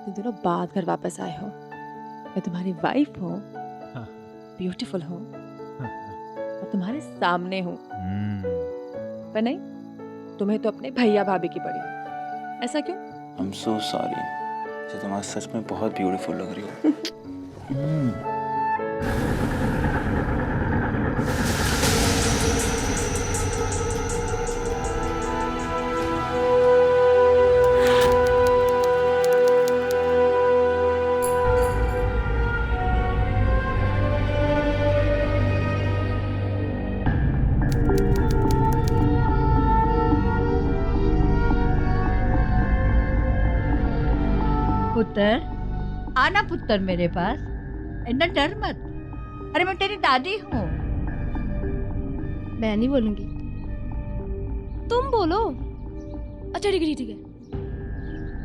इतने दिनों बाद घर वापस आए हो। मैं तुम्हारी वाइफ हूँ, हाँ, ब्यूटीफुल हूँ हाँ, और तुम्हारे सामने हूँ, पर नहीं, तुम्हें तो अपने भैया भाभी की पड़ी है। ऐसा क्यों? I'm so sorry। मुझे तुम आज सच में बहुत ब्यूटीफुल लग रही हो। पुत्र, आना पुत्र मेरे पास। इतना डर मत। अरे मैं तेरी दादी हूँ। मैं नहीं बोलूंगी, तुम बोलो। अच्छा ठीक है ठीक है,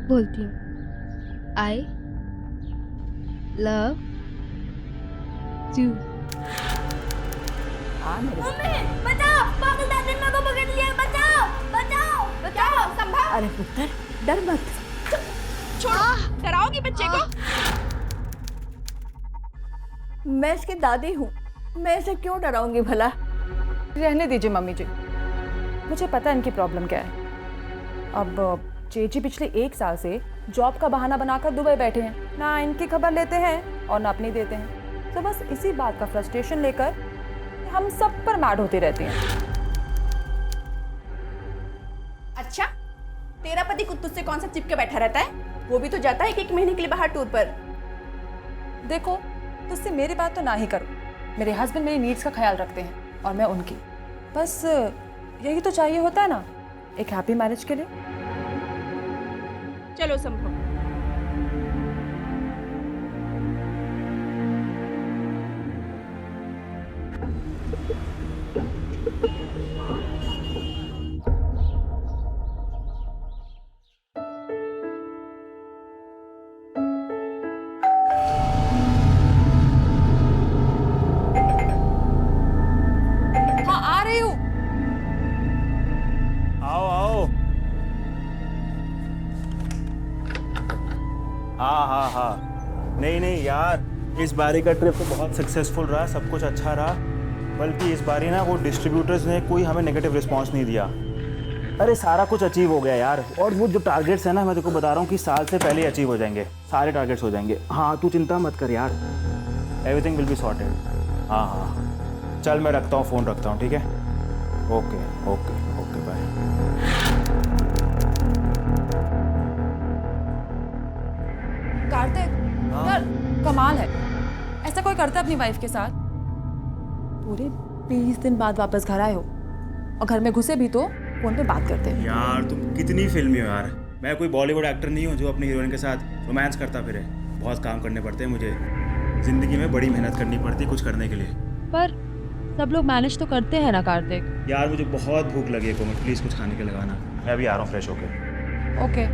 बोलती हूँ। I love you. हाँ मेरे बचाओ, पागल दादी ने मेरे को पकड़ लिया। बचाओ बचाओ बचाओ, संभाल। अरे पुत्र, डर मत। छोड़ो, डराओगी बच्चे को? मैं इसकी दादी हूँ, मैं इसे क्यों डराऊंगी भला? रहने दीजिए मम्मी जी, मुझे पता है इनकी प्रॉब्लम क्या है। अब चेची पिछले 1 साल से जॉब का बहाना बनाकर दुबई बैठे हैं, ना इनकी खबर लेते हैं और ना अपनी देते हैं। तो बस इसी बात का फ्रस्ट्रेशन लेकर हम सब पर मैड होती रहती हैं। अच्छा, तेरा पति कुत्तू से कौन सा चिपके बैठा रहता है? वो भी तो जाता है 1 महीने के लिए बाहर टूर पर। देखो, तुझसे मेरी बात तो ना ही करो। मेरे हस्बैंड मेरी नीड्स का ख्याल रखते हैं और मैं उनकी। बस यही तो चाहिए होता है ना एक हैप्पी मैरिज के लिए। चलो संभव। हाँ, आ रही हूँ। आओ आओ। हाँ, नहीं नहीं यार, इस बारी का ट्रिप तो बहुत सक्सेसफुल रहा, सब कुछ अच्छा रहा। बल्कि इस बारी ना वो डिस्ट्रीब्यूटर्स ने कोई हमें नेगेटिव रिस्पांस नहीं दिया। अरे सारा कुछ अचीव हो गया यार। और वो जो टारगेट्स है ना, मैं तेको बता रहा हूँ कि साल से पहले अचीव हो जाएंगे, सारे टारगेट्स हो जाएंगे। हाँ, तू चिंता मत कर यार, एवरीथिंग विल बी सॉर्टेड। हाँ हाँ, चल मैं रखता हूँ, फ़ोन रखता हूँ, ठीक है? Okay okay okay, bye. Kartik, यार कमाल है, ऐसा कोई करता है अपनी वाइफ के साथ? पूरे 20 दिन बाद वापस घर आए हो और घर में घुसे भी तो फोन पे बात करते हैं। यार तुम कितनी फिल्मी हो यार। मैं कोई बॉलीवुड एक्टर नहीं हूँ जो अपनी हीरोइन के साथ रोमांस करता फिरे। बहुत काम करने पड़ते हैं मुझे, जिंदगी में बड़ी मेहनत करनी पड़ती है कुछ करने के लिए। पर सब लोग मैनेज तो करते हैं ना कार्तिक। यार मुझे बहुत भूख लगी है कोमल, प्लीज़ कुछ खाने के लगाना। मैं अभी आ रहा हूँ फ्रेश होके। ओके।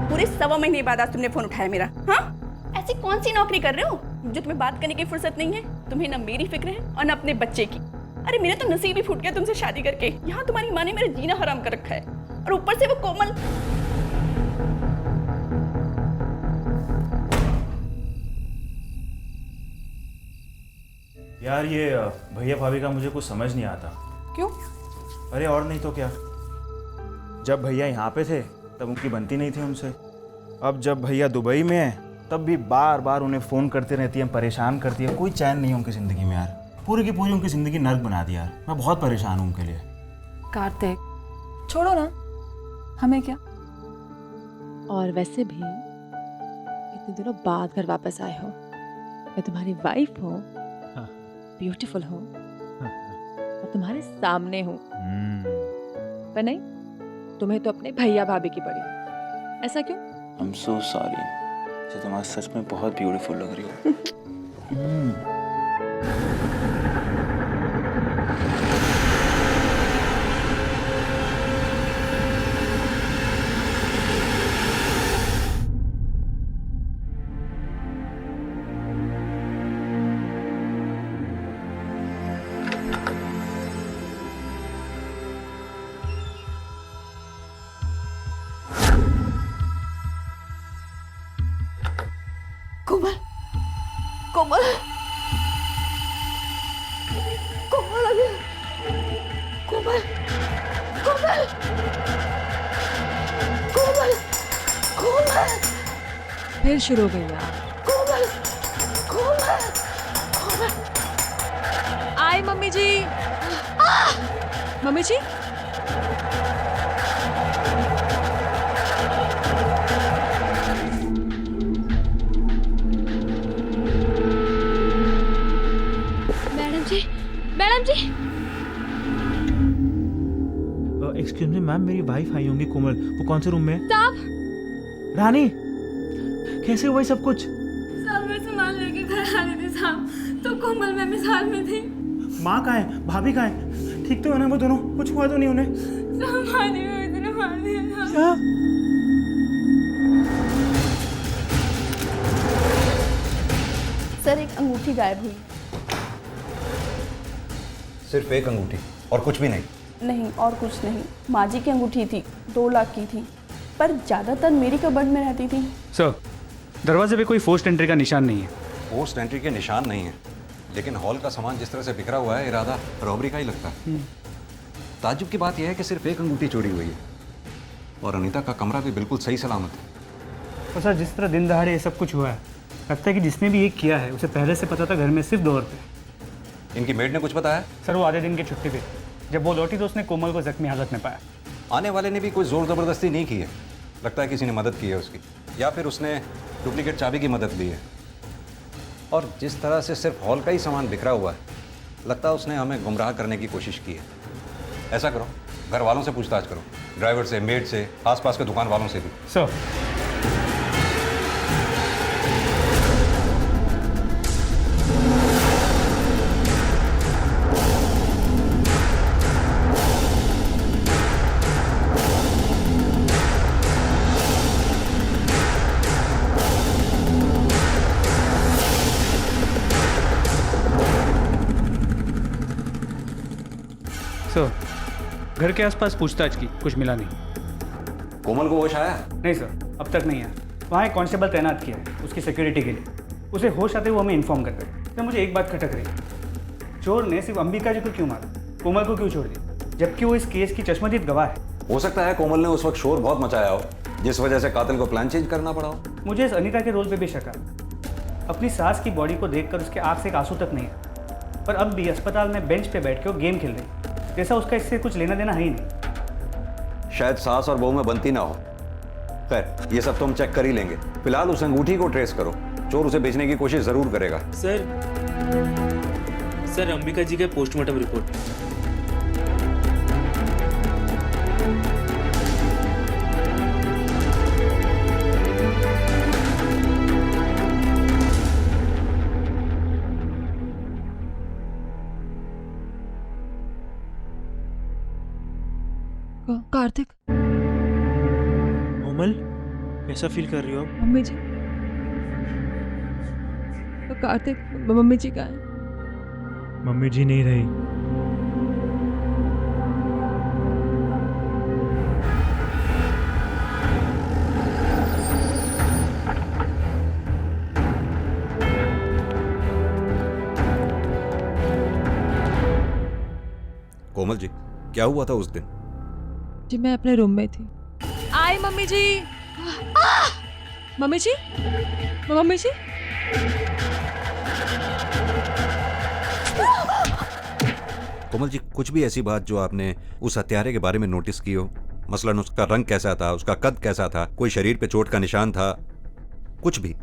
पूरे 1.25 महीने बाद आज तुमने फोन उठाया मेरा। हाँ, ऐसी कौन सी नौकरी कर रहे हो जो तुम्हें बात करने की फुर्सत नहीं है? तुम्हें ना मेरी फिक्र है और ना अपने बच्चे की। अरे मेरा तो नसीब ही फूट गया तुमसे शादी करके। यहाँ तुम्हारी माँ ने मेरा जीना हराम कर रखा है और ऊपर से वो कोमल। यार ये भैया भाभी का मुझे कुछ समझ नहीं आता। क्यों? अरे और नहीं तो क्या, जब भैया यहाँ पे थे तब उनकी बनती नहीं थी उनसे। अब जब भैया दुबई में है तब भी बार बार उन्हें फ़ोन करते रहती है, परेशान करती है। कोई चैन नहीं है उनकी ज़िंदगी में यार, पूरी की पूरी उनकी ज़िंदगी नर्क बना दी यार। मैं बहुत परेशान हूँ उनके लिए। कार्तिक, छोड़ो ना, हमें क्या। और वैसे भी इतने दिनों बाद घर वापस आए हो। मैं तुम्हारी वाइफ हूँ, हाँ, ब्यूटीफुल हूँ हाँ, और तुम्हारे सामने हूँ, पर नहीं, तुम्हें तो अपने भैया भाभी की पड़ी है। ऐसा क्यों? I'm so sorry। मुझे तुम आज सच में बहुत ब्यूटीफुल लग रही हो। कोमल कोमल कोमल कोमल कोमल कोमल फिर शुरू हो गई यार। कोमल कोमल आई मम्मी जी। मम्मी जी मैडम जी मैडम जी एक्सक्यूज मी मैम, मेरी वाइफ आई होंगी कोमल, वो कौन से रूम में है? साहब रानी, कैसे हुआ ये सब कुछ? साहब मैं सामान लेके घर आ रही थी साहब, तो कोमल मैम इस हाल में थी। माँ कहाँ है, भाभी कहाँ है? ठीक तो है ना वो दोनों? कुछ हुआ तो नहीं उन्हें? साहब मारी हुई इतने मार दिया साहब। क्या? सर एक अंगूठी गायब हुई। सिर्फ एक अंगूठी और कुछ भी नहीं? नहीं और कुछ नहीं, माँ जी की अंगूठी थी, 2 लाख की थी, पर ज़्यादातर मेरी कबर्ड में रहती थी। सर, दरवाजे पे कोई फोर्स्ड एंट्री का निशान नहीं है। पोस्ट एंट्री के निशान नहीं है, लेकिन हॉल का सामान जिस तरह से बिखरा हुआ है, इरादा रॉबरी का ही लगता है। ताज्जुब की बात यह है कि सिर्फ एक अंगूठी चोरी हुई है और अनीता का कमरा भी बिल्कुल सही सलामत है। और सर, जिस तरह दिन दहाड़े ये सब कुछ हुआ है, लगता है कि जिसने भी ये किया है उसे पहले से पता था घर में सिर्फ 2 औरतें। इनकी मेड ने कुछ बताया? सर, वो आधे दिन की छुट्टी पे, जब वो लौटी तो उसने कोमल को जख्मी हालत में पाया। आने वाले ने भी कोई जोर ज़बरदस्ती नहीं की है, लगता है किसी ने मदद की है उसकी, या फिर उसने डुप्लीकेट चाबी की मदद ली है। और जिस तरह से सिर्फ हॉल का ही सामान बिखरा हुआ है, लगता है उसने हमें गुमराह करने की कोशिश की है। ऐसा करो, घर वालों से पूछताछ करो, ड्राइवर से, मेड से, आसपास के दुकान वालों से भी। सर, घर के आसपास पूछताछ की, कुछ मिला नहीं। कोमल को होश आया? नहीं सर, अब तक नहीं आया। वहाँ एक कांस्टेबल तैनात किया है उसकी सिक्योरिटी के लिए, उसे होश आते हुए हमें इन्फॉर्म कर रहे हैं। तो मुझे एक बात खटक रही है, चोर ने सिर्फ अंबिका जी को क्यों मारा, कोमल को क्यों छोड़ दिया, जबकि वो इस केस की चश्मदीद गवाह है। हो सकता है कोमल ने उस वक्त शोर बहुत मचाया हो, जिस वजह से कातिल को प्लान चेंज करना पड़ा हो। मुझे इस अनीता के रोल पे भी शक है। अपनी सास की बॉडी को देखकर उसके आंख से एक आंसू तक नहीं है, पर अब भी अस्पताल में बेंच पे बैठ के वो गेम खेल रही, जैसा उसका इससे कुछ लेना देना है ही नहीं। शायद सास और बहू में बनती ना हो। खैर, ये सब तो हम चेक कर ही लेंगे। फिलहाल उस अंगूठी को ट्रेस करो, चोर उसे बेचने की कोशिश जरूर करेगा। सर अंबिका जी का पोस्टमार्टम रिपोर्ट। कार्तिक, कोमल, कैसा फील कर रही हो अब? मम्मी जी, कार्तिक, मम्मी जी कहाँ है? मम्मी जी नहीं रही। कोमल जी, क्या हुआ था उस दिन? जी मैं अपने रूम में थी। आई मम्मी जी। मम्मी जी, मम्मी जी। कोमल जी, कुछ भी ऐसी बात जो आपने उस हत्यारे के बारे में नोटिस की हो, मसलन उसका रंग कैसा था, उसका कद कैसा था, कोई शरीर पे चोट का निशान था, कुछ भी?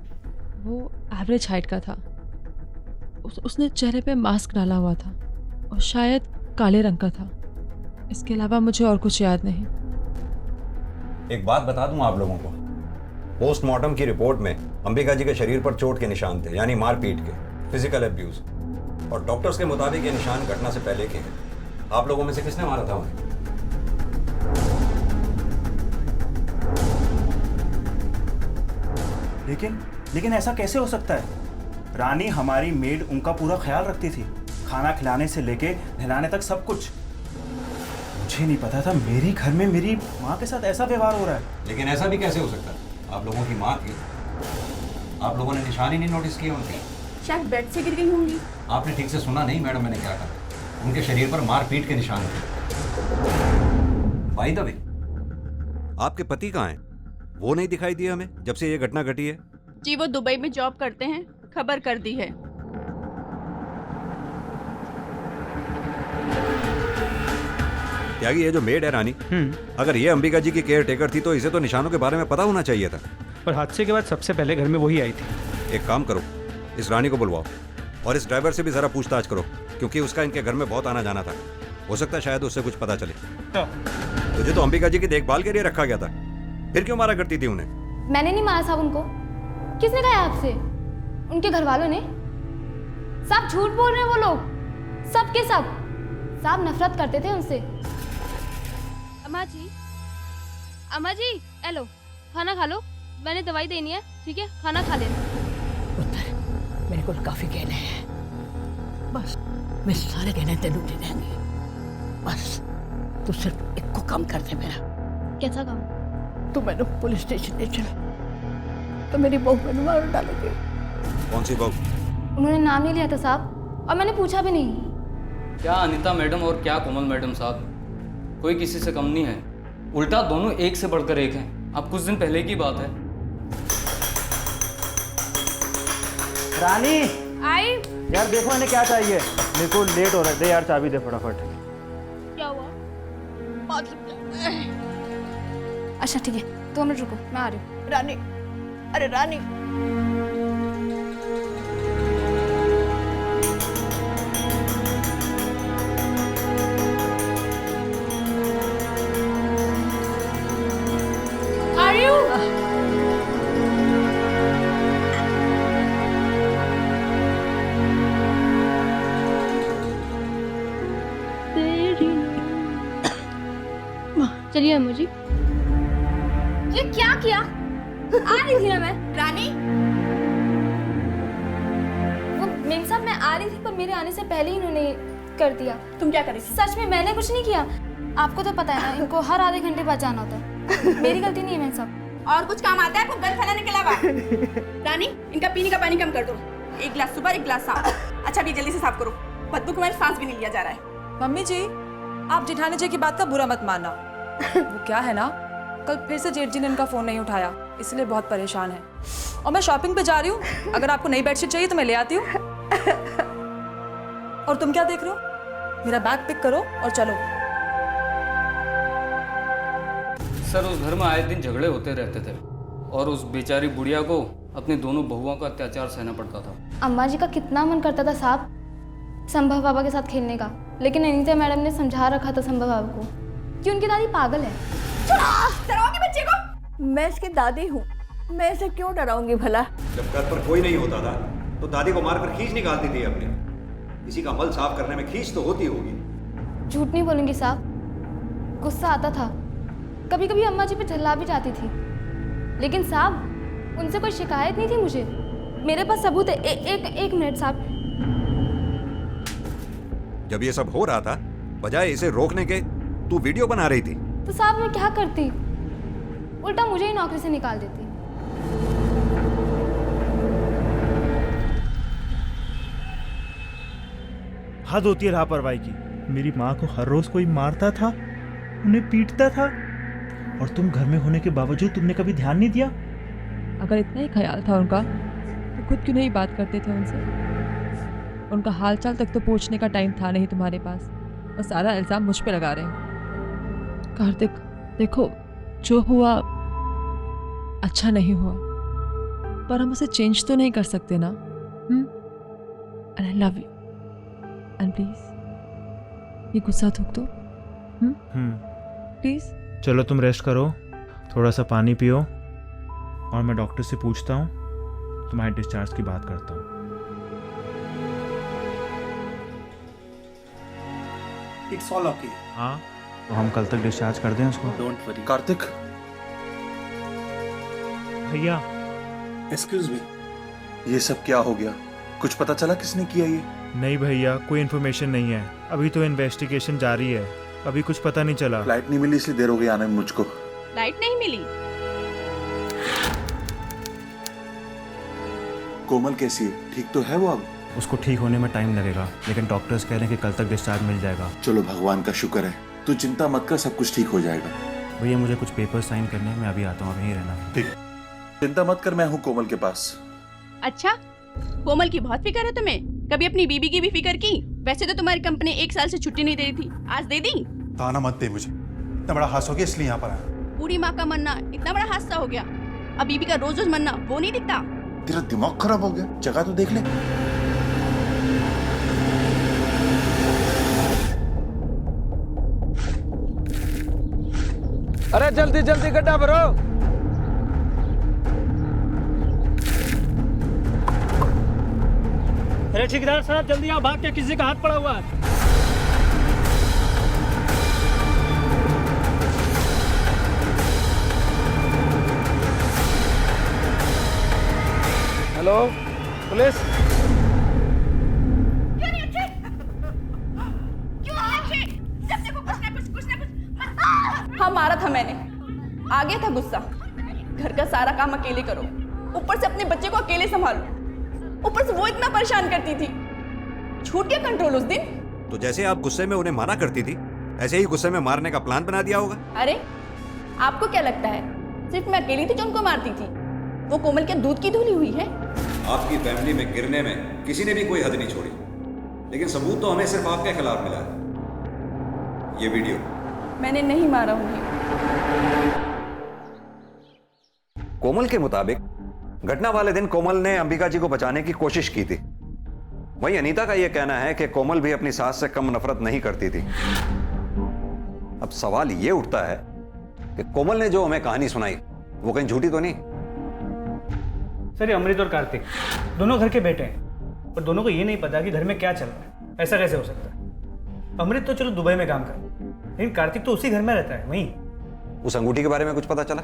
वो एवरेज हाइट का था। उसने चेहरे पे मास्क डाला हुआ था और शायद काले रंग का था। इसके अलावा मुझे और कुछ याद नहीं। एक बात बता दूं आप लोगों को, पोस्टमार्टम की रिपोर्ट में अंबिका जी के शरीर पर चोट के निशान थे, यानी मारपीट के, फिजिकल अब्यूज, और डॉक्टर्स के मुताबिक ये निशान घटना से पहले के हैं। आप लोगों में से किसने मारा था उन्हें? लेकिन ऐसा कैसे हो सकता है? रानी हमारी मेड उनका पूरा ख्याल रखती थी, खाना खिलाने से लेके नहलाने तक सब कुछ। मुझे नहीं पता था मेरे घर में मेरी माँ के साथ ऐसा व्यवहार हो रहा है। लेकिन ऐसा भी कैसे हो सकता है? आप लोगों की माँ थी, आप लोगों ने निशान ही नहीं नोटिस किए उनके? शायद बेड से गिर गई होंगी। आपने ठीक से सुना नहीं मैडम, मैंने क्या कहा? उनके शरीर पर मारपीट के निशान थे। बाय द वे, आपके पति कहाँ हैं? वो नहीं दिखाई दिए हमें जब से ये घटना घटी है। जी वो दुबई में जॉब करते हैं, खबर कर दी है। त्यागी, ये जो मेड है रानी, अगर ये अंबिका जी की केयर टेकर थी तो इसे तो निशानों के बारे में पता होना चाहिए था। पर हादसे के बाद सबसे पहले घर में वही आई थी। एक काम करो, इस रानी को बुलवाओ और इस ड्राइवर से भी जरा पूछताछ करो, क्योंकि उसका इनके घर में बहुत आना जाना था। हो सकता है शायद उससे कुछ पता चले। तुझे तो अंबिका जी की देखभाल के लिए रखा गया था, फिर क्यों मारा करती थी उन्हें? मैंने नहीं मारा साहब उनको। किसने कहा आपसे? उनके घर वालों ने। साहब झूठ बोल रहे हैं वो लोग, सब के सब। साहब नफरत करते थे उनसे। अम्मा जी हेलो, खाना खा लो, मैंने दवाई देनी है, ठीक है? खाना खा लेना। पुत्र मेरे को काफी गहने हैं, बस मैं सारे गहने तेनू दे देंगे। बस तू सिर्फ एक को काम कर दे मेरा। कैसा काम? तू मैंने पुलिस स्टेशन ले चला तो मेरी बहू मैंने मार डालेगी। कौन सी बहू? उन्होंने नाम नहीं लिया था साहब, और मैंने पूछा भी नहीं। क्या अनीता मैडम और क्या कोमल मैडम साहब, कोई किसी से कम नहीं है। उल्टा दोनों एक से बढ़कर एक हैं। अब कुछ दिन पहले की बात है। रानी आई। यार देखो इन्हें क्या चाहिए, मेरे को लेट हो रहा है। दे यार चाबी दे फटाफट। क्या हुआ? अच्छा ठीक है, 2 मिनट रुको, मैं आ रही हूँ। रानी, अरे रानी, आ रही हूँ। चलिए अम्मा जी। ये क्या किया? आ रही थी ना मैं। रानी वो मेम साहब मैं आ रही थी, पर मेरे आने से पहले ही इन्होंने कर दिया। तुम क्या कर रही थी? सच में मैंने कुछ नहीं किया। आपको तो पता है ना, इनको हर आधे घंटे बाद जाना होता है। मेरी गलती नहीं है मेम साहब। और कुछ काम आता है आपको गन फैलाने के अलावा? रानी इनका पीने का पानी कम कर दो, 1 गिलास सुबह 1 गिलास शाम। अच्छा अभी जल्दी से साफ करो, बदबू को मेरे सांस भी नहीं लिया जा रहा है। मम्मी जी, आप जेठानी जी की बात का बुरा मत मानना। वो क्या है ना, कल फिर से जेठ जी ने इनका फ़ोन नहीं उठाया, इसलिए बहुत परेशान है। और मैं शॉपिंग पे जा रही हूँ, अगर आपको नई बेडशीट चाहिए तो मैं ले आती हूँ। और तुम क्या देख रहे हो? मेरा बैग पिक करो और चलो। सर उस घर में आए दिन झगड़े होते रहते थे और उस बेचारी बुढ़िया को अपनी दोनों बहुओं का अत्याचार सहना पड़ता था। अम्मा जी का कितना मन करता था साहब संभव बाबा के साथ खेलने का, लेकिन अनीता मैडम ने समझा रखा था संभव बाबा को कि उनकी दादी पागल है। डराओगे बच्चे को? मैं इसकी दादी हूँ, मैं इसे क्यों डराऊंगी भला? जब घर पर कोई नहीं होता था तो दादी को मारकर खींच निकालती थी अपने। किसी का मल साफ करने में खींच तो होती होगी। झूठ नहीं बोलूंगी साहब, गुस्सा आता था, कभी कभी अम्मा जी पे चिल्ला भी जाती थी, लेकिन साहब उनसे कोई शिकायत नहीं थी मुझे। मेरे पास सबूत है। एक मिनट साहब। जब ये सब हो रहा था, बजाय इसे रोकने के तू वीडियो बना रही थी। तो साहब मैं क्या करती, उल्टा मुझे ही नौकरी से निकाल देती। हद होती है लापरवाही की। मेरी माँ को हर रोज कोई मारता था, उन्हें पीटता था, और तुम घर में होने के बावजूद तुमने कभी ध्यान नहीं दिया। अगर इतना ही ख्याल था उनका तो खुद क्यों नहीं बात करते थे उनसे? उनका हालचाल तक तो पूछने का टाइम था नहीं तुम्हारे पास, और सारा इल्ज़ाम मुझ पे लगा रहे हो। कार्तिक देखो, जो हुआ अच्छा नहीं हुआ, पर हम उसे चेंज तो नहीं कर सकते ना। And I love you, and please ये गुस्सा थूक दो प्लीज। चलो तुम रेस्ट करो, थोड़ा सा पानी पियो, और मैं डॉक्टर से पूछता हूँ, तुम्हारे डिस्चार्ज की बात करता हूँ। It's all okay. हाँ तो हम कल तक डिस्चार्ज कर दें उसको। Don't worry. कार्तिक, भैया एक्सक्यूज मी, ये सब क्या हो गया? कुछ पता चला किसने किया ये? नहीं भैया, कोई इन्फॉर्मेशन नहीं है, अभी तो इन्वेस्टिगेशन जारी है, अभी कुछ पता नहीं चला। फ्लाइट नहीं मिली इसलिए देर हो गई आने में मुझको। लाइट नहीं मिली? कोमल कैसी है? ठीक तो है वो अब? उसको ठीक होने में टाइम लगेगा, लेकिन डॉक्टर्स कह रहे हैं कि कल तक डिस्चार्ज मिल जाएगा। चलो भगवान का शुक्र है। तू चिंता मत कर, सब कुछ ठीक हो जाएगा। भैया मुझे कुछ पेपर साइन करने हैं, मैं अभी आता हूँ, यहीं रहना। ठीक, चिंता मत कर, मैं हूँ कोमल के पास। अच्छा, कोमल की बहुत फिक्र है तुम्हें? कभी अपनी बीबी की भी फिक्र की? वैसे तो तुम्हारी कंपनी 1 साल से छुट्टी नहीं दे रही थी, आज दे दी? ताना मत दे मुझे, इतना बड़ा हादसा हो गया इसलिए यहाँ पर आया। पूरी माँ का मरना इतना बड़ा हादसा हो गया, अब बीबी का रोज रोज मरना वो नहीं दिखता? तेरा दिमाग खराब हो गया, जगह तो देख ले। अरे जल्दी जल्दी गड्ढा भरो। अरे ठेकेदार साहब जल्दी आओ, भाग के किसी का हाथ पड़ा हुआ है। Hello police. क्यों नहीं अच्छे? क्यों अच्छे? जब देखो कुछ ना कुछ। हाँ मारा था मैंने, आ गया था गुस्सा। घर का सारा काम अकेले करो, ऊपर से अपने बच्चे को अकेले संभालो, ऊपर से वो इतना परेशान करती थी। छूट गया कंट्रोल उस दिन। तो जैसे आप गुस्से में उन्हें मारा करती थी, ऐसे ही गुस्से में मारने का प्लान बना दिया होगा। अरे आपको क्या लगता है सिर्फ मैं अकेली थी जो उनको मारती थी? वो कोमल क्या दूध की धुली हुई है? आपकी फैमिली में गिरने में किसी ने भी कोई हद नहीं छोड़ी, लेकिन सबूत तो हमें सिर्फ आपके खिलाफ मिला है। ये वीडियो मैंने नहीं मारा उन्हें। कोमल के मुताबिक घटना वाले दिन कोमल ने अंबिका जी को बचाने की कोशिश की थी। वहीं अनीता का यह कहना है कि कोमल भी अपनी सास से कम नफरत नहीं करती थी। अब सवाल यह उठता है कि कोमल ने जो हमें कहानी सुनाई वो कहीं झूठी तो नहीं? सर ये अमृत और कार्तिक दोनों घर के बेटे हैं, और दोनों को ये नहीं पता कि घर में क्या चल रहा है। ऐसा कैसे हो सकता है? अमृत तो चलो दुबई में काम कर, लेकिन कार्तिक तो उसी घर में रहता है वहीं। उस अंगूठी के बारे में कुछ पता चला?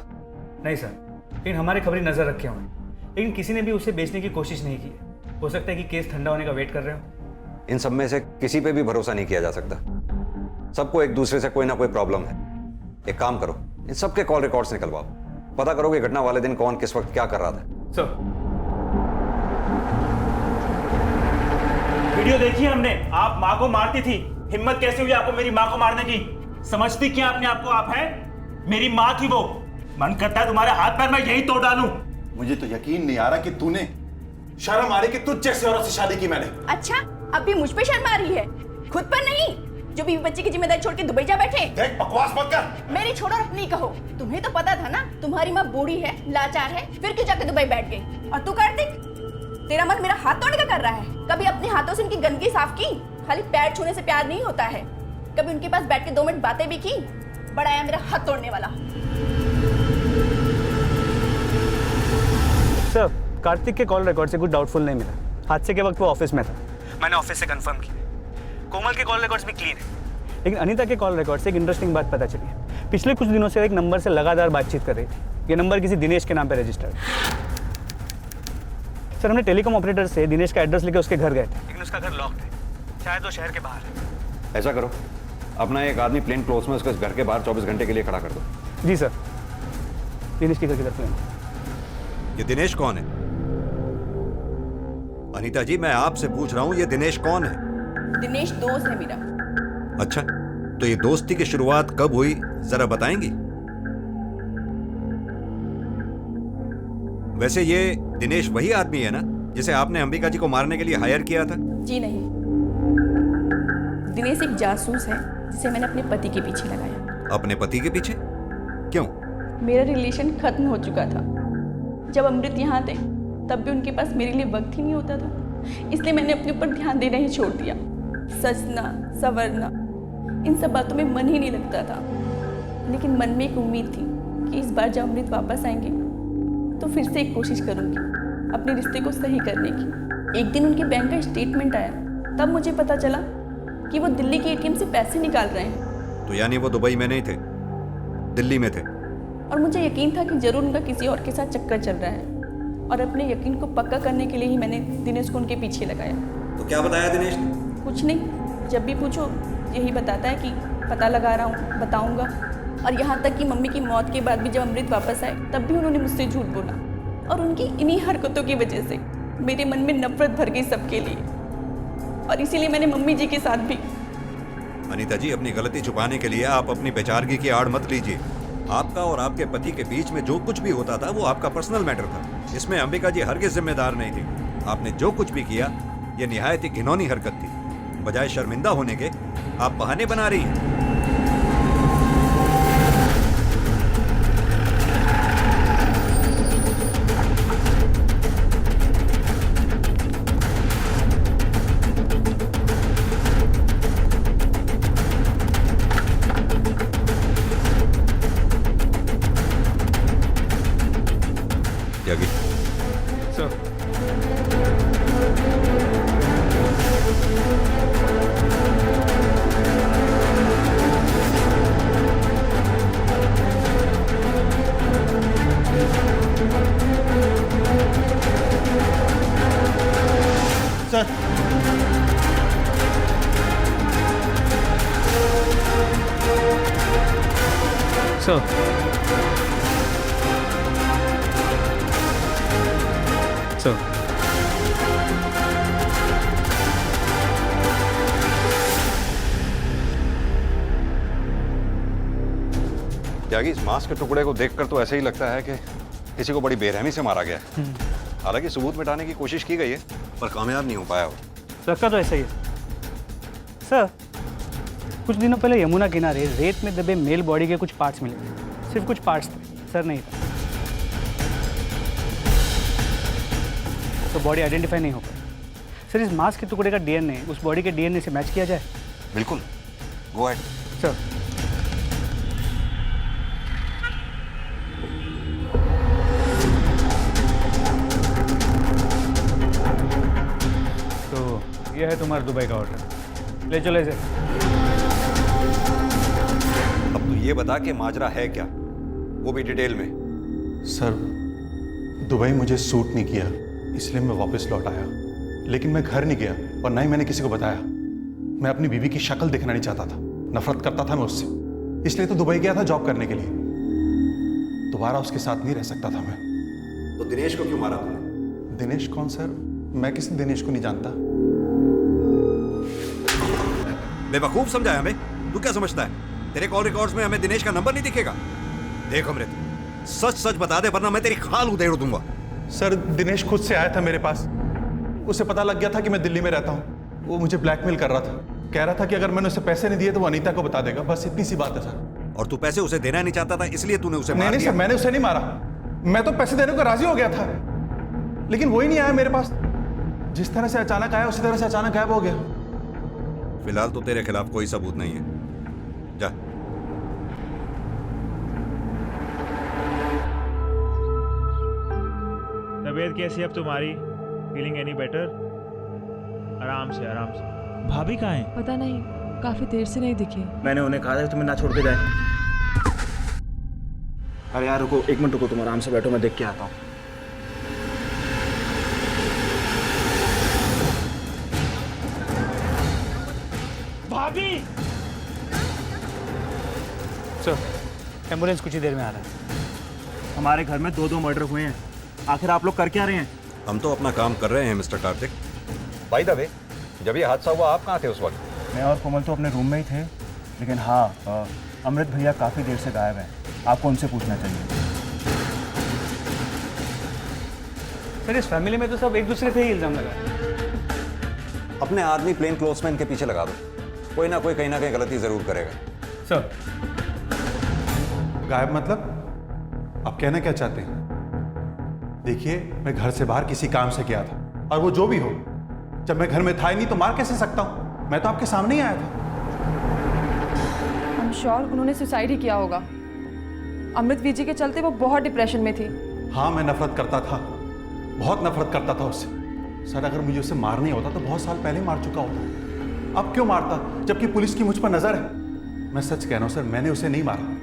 नहीं सर, लेकिन हमारे खबरी नजर रखे हुए हैं, लेकिन किसी ने भी उसे बेचने की कोशिश नहीं की है। हो सकता है कि केस ठंडा होने का वेट कर रहे हो। इन सब में से किसी पे भी भरोसा नहीं किया जा सकता। सबको एक दूसरे से कोई ना कोई प्रॉब्लम है। एक काम करो, इन सबके कॉल रिकॉर्ड्स निकलवाओ, पता करो कि घटना वाले दिन कौन किस वक्त क्या कर रहा था। सर वीडियो देखी हमने, आप माँ को मारती थी। हिम्मत कैसे हुई आपको मेरी माँ को मारने की? समझती क्या अपने आप को आप है? मेरी माँ थी वो। मन करता है तुम्हारे हाथ पैर मैं यही तोड़ डालूं। मुझे तो यकीन नहीं आ रहा कि तूने शर्म आ रही कि तुझ जैसे औरत से शादी की मैंने। अच्छा अब भी मुझ पे शर्म आ रही है, खुद पर नहीं, जो बीवी बच्चे की जिम्मेदारी छोड़ के दुबई जा बैठे। देख बकवास मत कर। मेरी छोड़ो और अपनी कहो। तुम्हें तो पता था ना तुम्हारी माँ बूढ़ी है, लाचार है, फिर क्यों जाके दुबई बैठ गई? और तू कार्तिक, तेरा मन मेरा हाथ तोड़ने का कर रहा है। कभी अपने हाथों से उनकी गंदगी साफ की? खाली पैर छूने से प्यार नहीं होता है। कभी उनके पास बैठ के 2 मिनट बातें भी की? बड़ा आया मेरा हाथ तोड़ने वाला। सर कार्तिक के कॉल रिकॉर्ड से कुछ डाउटफुल नहीं मिला। हादसे के वक्त वो ऑफिस में था, मैंने ऑफिस से कंफर्म किया। कोमल के कॉल रिकॉर्ड्स भी क्लीन है, लेकिन अनीता के कॉल रिकॉर्ड से एक इंटरेस्टिंग बात पता चली है। पिछले कुछ दिनों से एक नंबर से लगातार बातचीत कर रही थी। ये नंबर किसी दिनेश के नाम पे रजिस्टर्ड है। सर हमने टेलीकॉम ऑपरेटर से दिनेश का एड्रेस लेके उसके घर गए थे, लेकिन उसका घर लॉक्ड है। शायद वो शहर के बाहर है। ऐसा करो, अपना एक आदमी प्लेन क्लोज में उसके घर के बाहर 24 घंटे के लिए खड़ा कर दो। जी सर। दिनेश की घर की तरफ लेना। ये दिनेश कौन है? अनीता जी मैं आपसे पूछ रहा हूं, ये दिनेश कौन है? दिनेश दोस्त है मेरा। अच्छा, तो ये दोस्ती की शुरुआत कब हुई जरा बताएंगी? वैसे ये दिनेश वही आदमी है ना जिसे आपने अंबिका जी को मारने के लिए हायर किया था? जी नहीं, दिनेश एक जासूस है जिसे मैंने अपने पति के पीछे लगाया। अपने पति के पीछे? क्यों? मेरा रिलेशन खत्म हो चुका था। जब अमृत यहाँ थे तब भी उनके पास मेरे लिए वक्त ही नहीं होता था, इसलिए मैंने अपने ऊपर ध्यान देना ही छोड़ दिया। सजना संवरना इन सब बातों में मन ही नहीं लगता था। लेकिन मन में एक उम्मीद थी कि इस बार जब अमृत वापस आएंगे तो फिर से एक कोशिश करूँगी अपने रिश्ते को सही करने की। एक दिन उनके बैंक का स्टेटमेंट आया, तब मुझे पता चला कि वो दिल्ली के ATM से पैसे निकाल रहे हैं। तो यानी वो दुबई में नहीं थे, दिल्ली में थे? और मुझे यकीन था कि जरूर उनका किसी और के साथ चक्कर चल रहा है, और अपने यकीन को पक्का करने के लिए ही मैंने दिनेश को उनके पीछे लगाया। तो क्या बताया दिनेश ने? कुछ नहीं, जब भी पूछो यही बताता है कि पता लगा रहा हूँ, बताऊँगा। और यहाँ तक कि मम्मी की मौत के बाद भी जब अमृत वापस आए तब भी उन्होंने मुझसे झूठ बोला, और उनकी इन्हीं हरकतों की वजह से मेरे मन में नफरत भर गई सबके लिए, और इसीलिए मैंने मम्मी जी के साथ भी। अनीता जी, अपनी गलती छुपाने के लिए आप अपनी बेचारगी की आड़ मत लीजिए। आपका और आपके पति के बीच में जो कुछ भी होता था वो आपका पर्सनल मैटर था। इसमें अंबिका जी हरगिज़ जिम्मेदार नहीं थी। आपने जो कुछ भी किया ये निहायत ही घिनौनी हरकत थी। बजाय शर्मिंदा होने के आप बहाने बना रही हैं। त्यागी, सर, सर, सर, सर, त्यागी, इस मांस के टुकड़े को देखकर तो ऐसे ही लगता है कि किसी को बड़ी बेरहमी से मारा गया है। हालांकि सबूत मिटाने की कोशिश की गई है पर कामयाब नहीं हो पाया वो। लगता तो ऐसा ही है। सर, कुछ दिनों पहले यमुना किनारे रेत में दबे मेल बॉडी के कुछ पार्ट्स मिले थे। सिर्फ कुछ पार्ट्स थे, सर नहीं था। तो बॉडी आइडेंटिफाई नहीं हो पाई। सर, इस मांस के टुकड़े का डीएनए उस बॉडी के डीएनए से मैच किया जाए? बिल्कुल, गो अहेड। सर, तो यह है तुम्हारा दुबई का ऑर्डर। ले चलो इसे। अब तू ये बता कि माजरा है क्या, वो भी डिटेल में। सर, दुबई मुझे सूट नहीं किया, इसलिए मैं वापस लौट आया। लेकिन मैं घर नहीं गया और ना ही मैंने किसी को बताया। मैं अपनी बीवी की शक्ल देखना नहीं चाहता था, नफरत करता था मैं उससे। इसलिए तो दुबई गया था जॉब करने के लिए। दोबारा उसके साथ नहीं रह सकता था मैं। तो दिनेश को क्यों मारा तूने? दिनेश कौन सर? मैं किसी दिनेश को नहीं जानता। बेवकूफ समझा है हमें? तू क्या समझता है तेरे कॉल रिकॉर्ड्स में हमें दिनेश का नंबर नहीं दिखेगा? देख अमृत, सच सच बता दे वरना मैं तेरी खाल उधेड़ दूंगा। सर, दिनेश खुद से आया था मेरे पास। उसे पता लग गया था कि मैं दिल्ली में रहता हूँ। वो मुझे ब्लैकमेल कर रहा था। कह रहा था कि अगर मैंने उसे पैसे नहीं दिए तो वो अनीता को बता देगा। बस इतनी सी बात है सर। और तू पैसे उसे देना नहीं चाहता था इसलिए तूने उसे मार नहीं दिया? सर, मैंने उसे नहीं मारा। मैं तो पैसे देने को राजी हो गया था, लेकिन वो ही नहीं आया मेरे पास। जिस तरह से अचानक आया उसी तरह से अचानक गायब हो गया। फिलहाल तो तेरे खिलाफ कोई सबूत नहीं है। जा। तबीयत कैसी है अब तुम्हारी? Feeling any better? आराम से आराम से। भाभी कहाँ हैं? पता नहीं, काफी देर से नहीं दिखे। मैंने उन्हें कहा था कि तुम्हें ना छोड़ के जाए। अरे यार रुको, एक मिनट रुको, तुम आराम से बैठो, मैं देख के आता हूँ। भाभी! सर, एम्बुलेंस कुछ ही देर में आ रहा है। हमारे घर में 2 मर्डर हुए हैं। आखिर आप लोग कर क्या रहे हैं? हम तो अपना काम कर रहे हैं mister Kartik. By the way, जब ये हादसा हुआ आप कहाँ थे उस वक्त? मैं और कोमल तो अपने रूम में ही थे, लेकिन हाँ, अमृत भैया काफ़ी देर से गायब हैं। आपको उनसे पूछना चाहिए। सर, इस फैमिली में तो सब एक दूसरे पे ही इल्जाम लगाए। अपने आदमी प्लेन क्लोथ्समैन के पीछे लगा दो, कोई ना कोई कहीं ना कहीं गलती जरूर करेगा। सर, गायब मतलब? आप कहना क्या चाहते हैं? देखिए, मैं घर से बाहर किसी काम से गया था, और वो जो भी हो, जब मैं घर में था ही नहीं तो मार कैसे सकता हूं? मैं तो आपके सामने ही आया था। I'm sure उन्होंने सुसाइड ही किया होगा। अमृत वीजी के चलते वो बहुत डिप्रेशन में थी। हाँ, मैं नफरत करता था, बहुत नफरत करता था उससे। सर, अगर मुझे उसे मारना ही होता तो बहुत साल पहले मार चुका होता। अब क्यों मारता, जबकि पुलिस की मुझ पर नजर है? मैं सच कह रहा हूं सर, मैंने उसे नहीं मारा।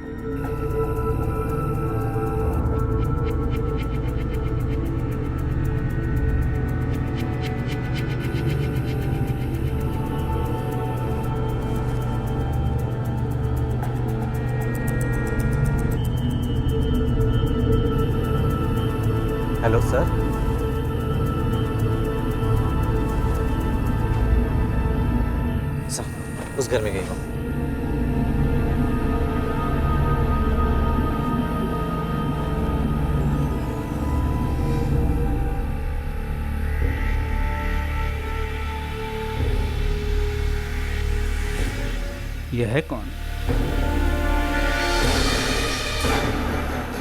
Hello sir. उस घर में गई हो? यह है कौन?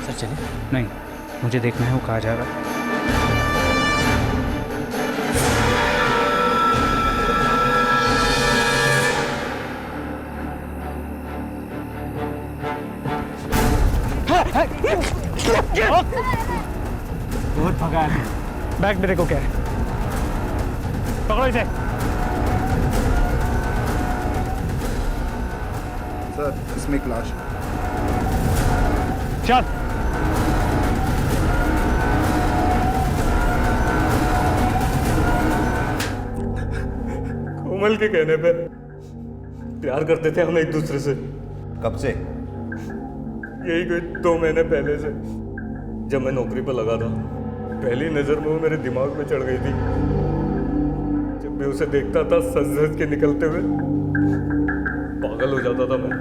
सर चलिए। नहीं, मुझे देखना है वो कहाँ जा रहा है। बहुत भगाया है। बैग मेरे को क्या है? पकड़ो इसे। सर इसमें एक लाश है। चल। कोमल के कहने पे प्यार करते थे हम एक दूसरे से। कब से? यही कोई 2 महीने पहले से, जब मैं नौकरी पर लगा था। पहली नजर में वो मेरे दिमाग में चढ़ गई थी। जब मैं उसे देखता था सज सज के निकलते हुए, पागल हो जाता था मैं।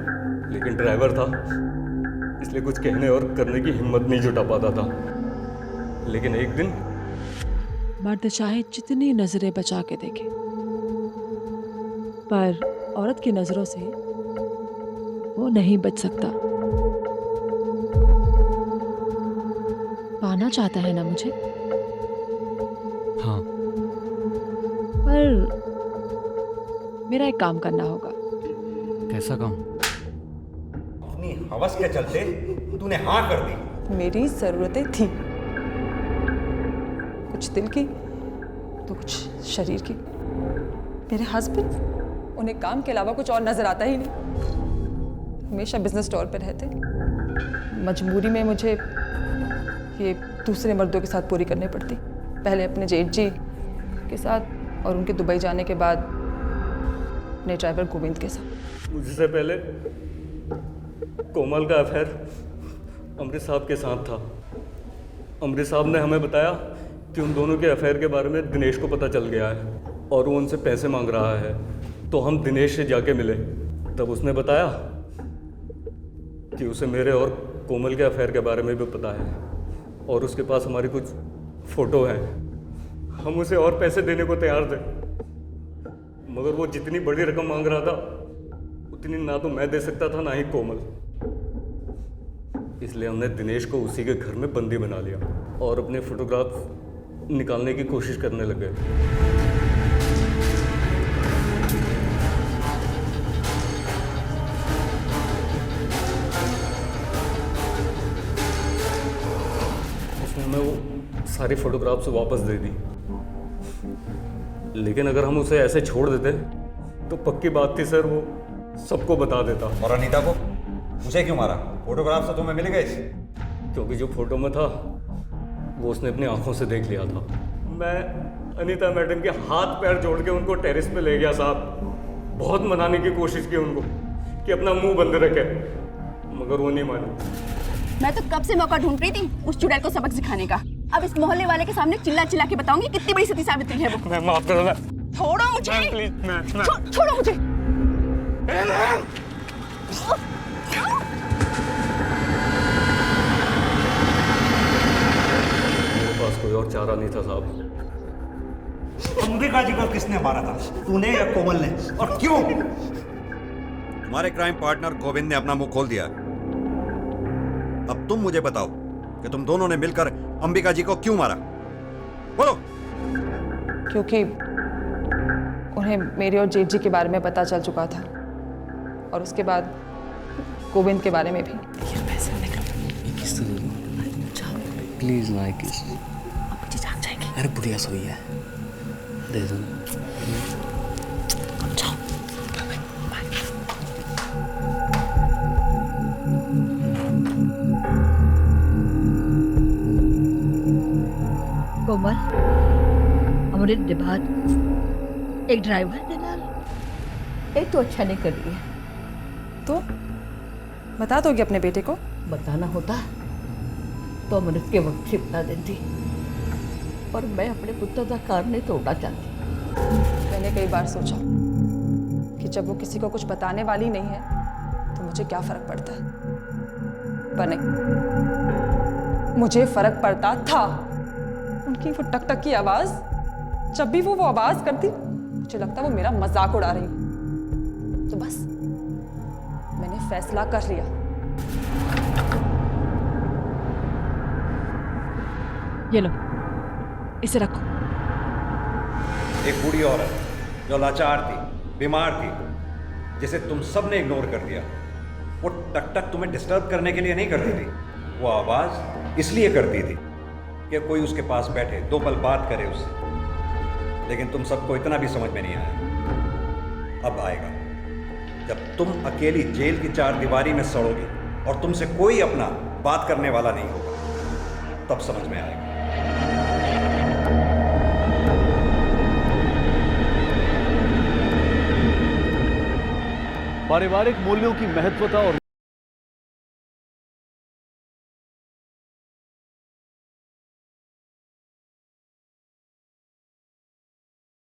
लेकिन ड्राइवर था, इसलिए कुछ कहने और करने की हिम्मत नहीं जुटा पाता था। लेकिन एक दिन मर्द चाहे जितनी नजरें बचा के देखे, पर औरत की नजरों से वो नहीं बच सकता। पाना चाहता है ना मुझे? हाँ। पर मेरा एक काम करना होगा। कैसा काम? अपनी हवस के चलते तूने हाँ कर दी। मेरी ज़रूरतें थी, कुछ दिल की तो कुछ शरीर की। मेरे हस्बैंड, उन्हें काम के अलावा कुछ और नज़र आता ही नहीं। हमेशा बिजनेस टूर पे रहते। मजबूरी में मुझे ये दूसरे मर्दों के साथ पूरी करनी पड़ती। पहले अपने जेठ जी के साथ और उनके दुबई जाने के बाद अपने ड्राइवर गोविंद के साथ। मुझसे पहले कोमल का अफेयर अमृत साहब के साथ था। अमृत साहब ने हमें बताया कि उन दोनों के अफेयर के बारे में दिनेश को पता चल गया है और वो उनसे पैसे मांग रहा है। तो हम दिनेश से जाके मिले। तब उसने बताया कि उसे मेरे और कोमल के अफेयर के बारे में भी पता है और उसके पास हमारी कुछ फ़ोटो हैं। हम उसे और पैसे देने को तैयार थे, मगर वो जितनी बड़ी रकम मांग रहा था उतनी ना तो मैं दे सकता था, ना ही कोमल। इसलिए हमने दिनेश को उसी के घर में बंदी बना लिया और अपने फोटोग्राफ निकालने की कोशिश करने लगे। उसने हमें वो सारी फोटोग्राफ्स वापस दे दी। लेकिन अगर हम उसे ऐसे छोड़ देते तो पक्की बात थी सर, वो सबको बता देता। और अनीता को उसे क्यों मारा? फोटोग्राफ तो तुम्हें मिल गए। क्योंकि जो फोटो में था वो उसने अपनी आंखों से देख लिया था। मैं अनीता मैडम के हाथ पैर जोड़ के उनको टेरेस पे ले गया साहब। बहुत मनाने की कोशिश की उनको कि अपना मुंह बंद रखे, मगर वो नहीं मानी। मैं तो कब से मौका ढूंढ रही थी उस चुड़ैल को सबक सिखाने का। अब इस मोहल्ले वाले के सामने चिल्ला चिल्ला के बताऊंगी कितनी बड़ी सती सावित्री है वो। मैं माफ करो। छोड़ो मुझे प्लीज। छोड़ो मुझे। मेरे पास कोई और चारा नहीं था साहब। अंबिका जी को किसने मारा था, तूने या कोमल ने? और क्यों? तुम्हारे क्राइम पार्टनर गोविंद ने अपना मुंह खोल दिया। अब तुम मुझे बताओ कि तुम दोनों ने मिलकर अंबिका जी को क्यों मारा? बोलो। क्योंकि उन्हें मेरे और जेठ जी के बारे में पता चल चुका था और उसके बाद गोविंद के बारे में भी। प्लीज ना किस। अब मुझे जाग जाएंगे। अरे बुढ़िया सोई है, दे दो। कोमल, अमृत डिबात एक ड्राइवर दलाल, एक तो अच्छा नहीं कर रही है। तो बता दोगे अपने बेटे को? बताना होता तो अमृत के वक्त ही बता देती, और मैं अपने पुत्र का कार नहीं तोड़ना चाहती। मैंने कई बार सोचा कि जब वो किसी को कुछ बताने वाली नहीं है तो मुझे क्या फर्क पड़ता है। पर नहीं, मुझे फर्क पड़ता था। उनकी वो टक टक की आवाज, जब भी वो आवाज करती मुझे लगता वो मेरा मजाक उड़ा रही। तो बस मैंने फैसला कर लिया। ये लो, इसे रखो। एक बूढ़ी औरत जो लाचार थी, बीमार थी, जिसे तुम सब ने इग्नोर कर दिया, वो टक टक तुम्हें डिस्टर्ब करने के लिए नहीं करती थी। वो आवाज इसलिए करती थी कि कोई उसके पास बैठे, 2 पल बात करे उससे। लेकिन तुम सबको इतना भी समझ में नहीं आया। अब आएगा, जब तुम अकेली जेल की 4 दीवारी में सड़ोगी और तुमसे कोई अपना बात करने वाला नहीं होगा, तब समझ में आएगा। पारिवारिक मूल्यों की महत्वता और